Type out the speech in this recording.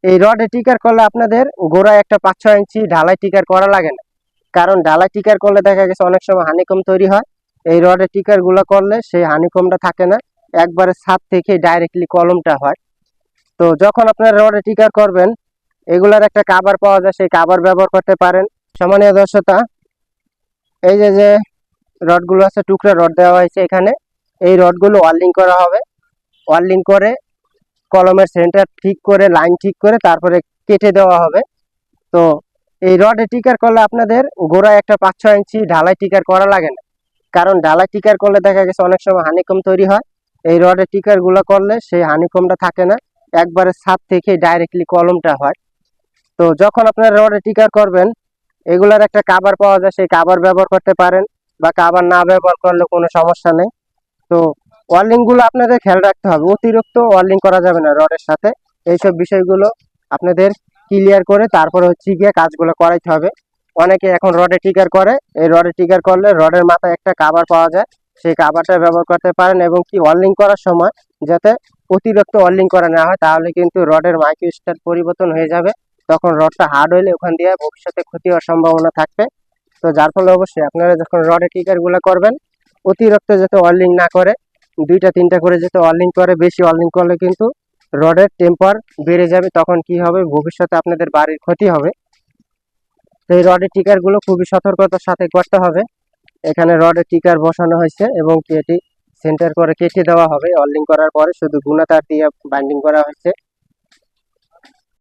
এই রডে টিকার করলে আপনাদের গোড়ায় একটা 5-6 ইঞ্চি ঢালাই টিকার করা লাগে না। কারণ ঢালাই টিকার করলে দেখা গেছে অনেক সময় হানিকম তৈরি হয়। এই রডে টিকার গুলো করলে সেই হানিকমটা থাকে না, একবারে ছাদ থেকে ডাইরেক্টলি কলমটা হয়। তো যখন আপনারা রডে টিকার করবেন, এগুলার একটা কাভার পাওয়া যায়, সেই কাভার ব্যবহার করতে পারেন। সম্মানীয় দর্শকরা, এই যে যে রডগুলো আছে, টুকরা রড দেওয়া হয়েছে এখানে। এই রডগুলো ওয়ার্লিং করা হবে। ওয়ার্লিং করে কলমের সেন্টার ঠিক করে, লাইন ঠিক করে তারপরে কেটে দেওয়া হবে। তো এই রডে টিকার করলে আপনাদের গোড়ায় একটা 5-6 ইঞ্চি ঢালাই টিকার করা লাগে না। কারণ ঢালাই টিকার করলে দেখা গেছে অনেক সময় হানিকম তৈরি হয়। এই রডে টিকার গুলো করলে সেই হানিকমটা থাকে না, একবারে ছাদ থেকে ডাইরেক্টলি কলমটা হয়। তো যখন আপনারা রডে টিকার করবেন, এগুলার একটা কাভার পাওয়া যায়, সেই কাভার ব্যবহার করতে পারেন, বা কাভার না ব্যবহার করলে কোনো সমস্যা নেই। তো ওয়ার্লিং গুলো আপনাদের খেয়াল রাখতে হবে, অতিরিক্ত ওয়ার্লিং করা যাবে না রডের সাথে। এইসব বিষয়গুলো আপনাদের ক্লিয়ার করে তারপরে হচ্ছে গিয়ে কাজগুলো করাইতে হবে। অনেকে এখন রডে টিকার করে, এই রডে টিকার করলে রডের মাথায় একটা কাভার পাওয়া যায়, সেই কাভারটা ব্যবহার করতে পারেন। এবং কি ওয়ার্লিং করার সময় যাতে অতিরিক্ত ওয়ার্লিং করা না হয়, তাহলে কিন্তু রডের মাইক্রো স্টার পরিবর্তন হয়ে যাবে। তখন রডটা হার্ড হইলে ওখান দিয়ে ভবিষ্যতে ক্ষতি হওয়ার সম্ভাবনা থাকবে। তো যার ফলে অবশ্যই আপনারা যখন রডে টিকার গুলো করবেন, অতিরিক্ত যাতে ওয়ার্লিং না করে, 2-3টা করে যাতে ওয়ার্লিং করে। বেশি ওয়ার্লিং করলে কিন্তু রডের টেম্পার বেড়ে যাবে, তখন কি হবে, ভবিষ্যতে আপনাদের বাড়ির ক্ষতি হবে। তো এই রডের টিকার গুলো খুবই সতর্কতার সাথে করতে হবে। এখানে রডের টিকার বসানো হয়েছে এবং এটি সেন্টার করে কেটে দেওয়া হবে। ওয়ার্লিং করার পরে শুধু গুনা তার দিয়ে বাইন্ডিং করা হয়েছে।